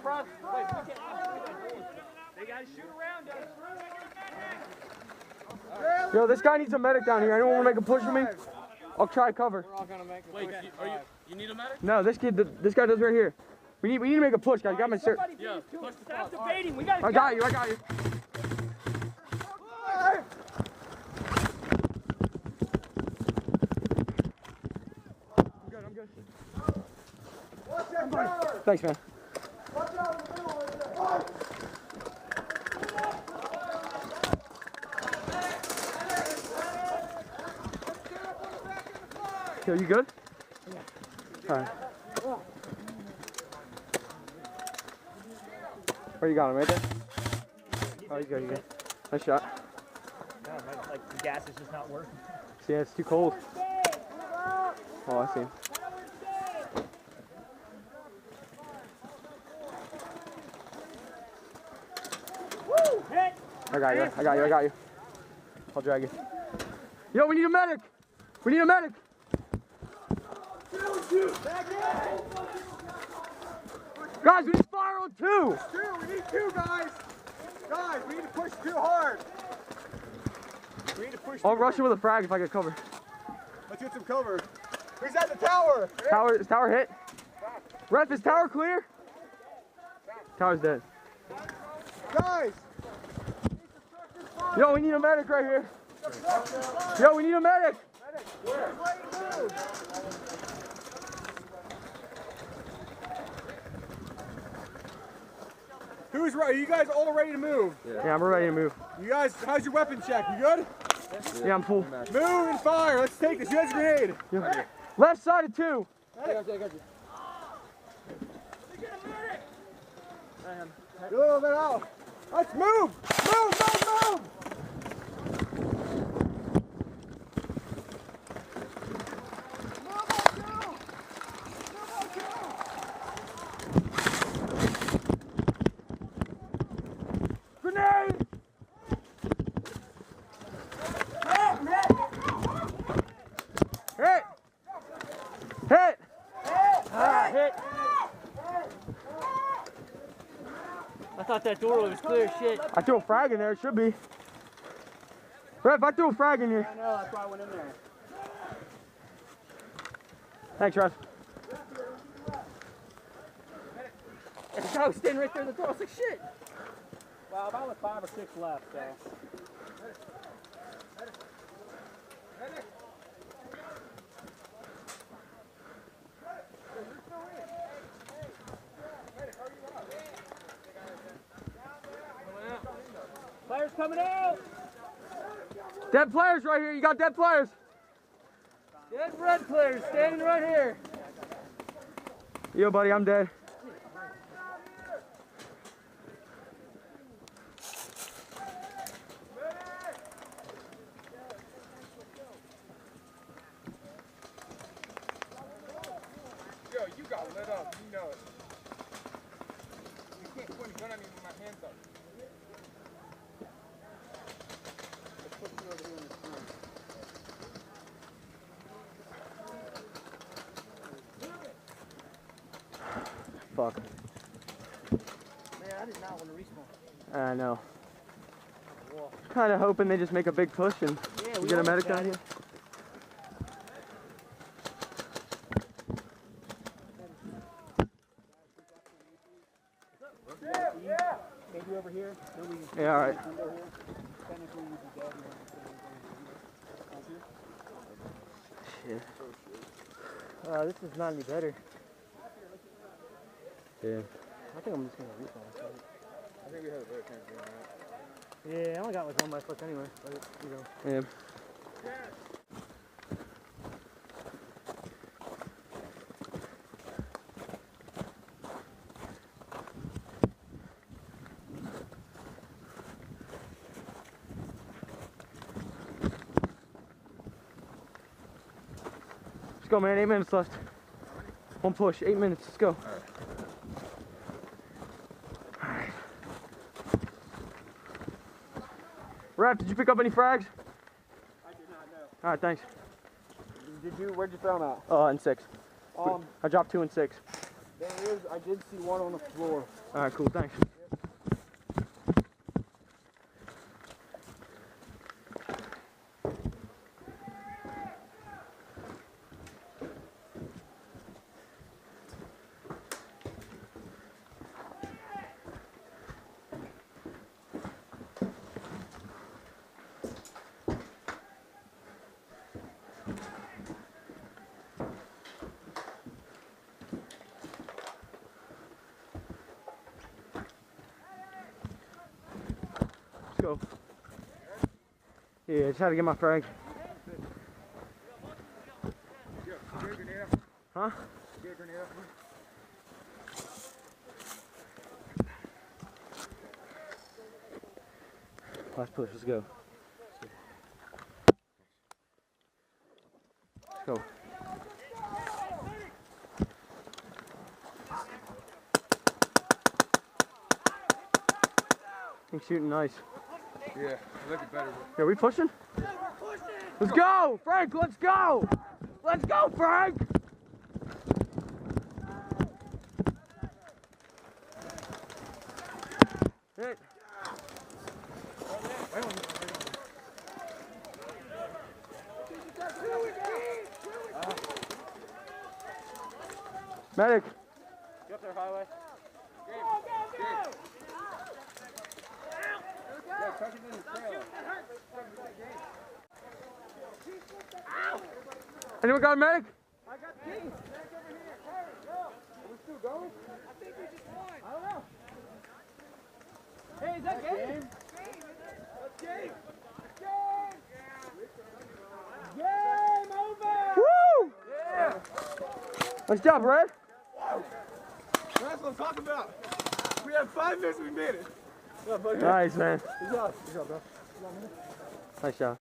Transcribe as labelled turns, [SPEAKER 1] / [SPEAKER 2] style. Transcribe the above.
[SPEAKER 1] front. Wait, they gotta shoot around us.
[SPEAKER 2] Yo, this guy needs a medic down here. Anyone want to make a push for me? I'll try cover.
[SPEAKER 1] We're all gonna make a push. You need a medic?
[SPEAKER 2] No, this guy does right here. We need to make a push, guys. Got my shirt.
[SPEAKER 1] Yeah, push the stop debating. We gotta
[SPEAKER 2] I got you.
[SPEAKER 1] I'm good.
[SPEAKER 2] Thanks, man. Yo, you good? Yeah. All right. Where you got him? Right there? Oh, you good, you good. Nice shot.
[SPEAKER 1] No, like the gas is just not working.
[SPEAKER 2] See, it's too cold. Oh, I see. I got you. I'll drag you. Yo, we need a medic! We need a medic! Guys, we need fire on two!
[SPEAKER 3] We need two, guys! Guys, we need to push too hard! We need to push.
[SPEAKER 2] I'll rush it with a frag if I get cover.
[SPEAKER 3] Let's get some cover. Who's at the tower?
[SPEAKER 2] Is tower hit? Ref, is tower clear? Tower's dead.
[SPEAKER 3] Guys!
[SPEAKER 2] Yo, we need a medic right here. Yo, we need a medic!
[SPEAKER 3] Who's ready? You guys all ready to move?
[SPEAKER 2] Yeah, I'm ready to move.
[SPEAKER 3] You guys, how's your weapon check? You good?
[SPEAKER 2] Yeah, I'm full.
[SPEAKER 3] Move and fire. Let's take this. You guys a grenade.
[SPEAKER 2] Yeah. Left side of two.
[SPEAKER 3] I got you. Get a little bit out. Let's move! Move!
[SPEAKER 2] Grenade! Hit! Hit!
[SPEAKER 1] Hit! I thought that door was clear as shit.
[SPEAKER 2] I threw a frag in there, it should be. Ref, I threw a frag in here.
[SPEAKER 1] I know, that's why I went in there.
[SPEAKER 2] Thanks, Ref.
[SPEAKER 1] And the guy was standing right there in the door. I was like, shit. Well, about like 5 or 6 left, so. Players coming out!
[SPEAKER 2] Dead players right here. You got dead players.
[SPEAKER 1] Dead red players standing right here.
[SPEAKER 2] Yo, buddy, I'm dead.
[SPEAKER 3] Yo, you got lit up. You know it. You can't point a gun at me with my hands up.
[SPEAKER 2] Fuck.
[SPEAKER 1] Man, I did not want to respawn.
[SPEAKER 2] I know. Kind of hoping they just make a big push and we get a medic down here.
[SPEAKER 1] Maybe over here.
[SPEAKER 2] Yeah, all right. Shit.
[SPEAKER 1] This is not any better.
[SPEAKER 2] Yeah.
[SPEAKER 1] I think I'm just gonna respawn.
[SPEAKER 3] I think we had a better chance doing that.
[SPEAKER 1] Yeah, I only got like 1 life left anyway. But, you know.
[SPEAKER 2] Yeah. Let's go, man. 8 minutes left. One push. 8 minutes. Let's go. Ref, did you pick up any frags?
[SPEAKER 3] I did not know.
[SPEAKER 2] All right, thanks.
[SPEAKER 3] Where'd you throw them out?
[SPEAKER 2] In 6. I dropped 2 and 6.
[SPEAKER 1] There is. I did see one on the floor.
[SPEAKER 2] All right, cool. Thanks. Go. Yeah, just had to get my frag. Huh? Last push, let's go. Let's go. He's shooting nice.
[SPEAKER 3] Yeah, I like it better.
[SPEAKER 2] Are we pushing?
[SPEAKER 1] Yeah, we're pushing.
[SPEAKER 2] Let's go, Frank. Let's go. Let's go, Frank. Hit. Medic.
[SPEAKER 1] Get up there, highway.
[SPEAKER 2] Anyone got a medic?
[SPEAKER 1] I got King. Back over here. Hurry, go. Are we still going? I think we just won. I don't know. Hey, is that game? That's game. Game over.
[SPEAKER 2] Woo!
[SPEAKER 1] Yeah.
[SPEAKER 2] Nice job, Red.
[SPEAKER 3] That's what I'm talking about. We had 5 minutes, we made it.
[SPEAKER 2] Nice, man.
[SPEAKER 3] Good job. Good job, bro.
[SPEAKER 2] Nice job.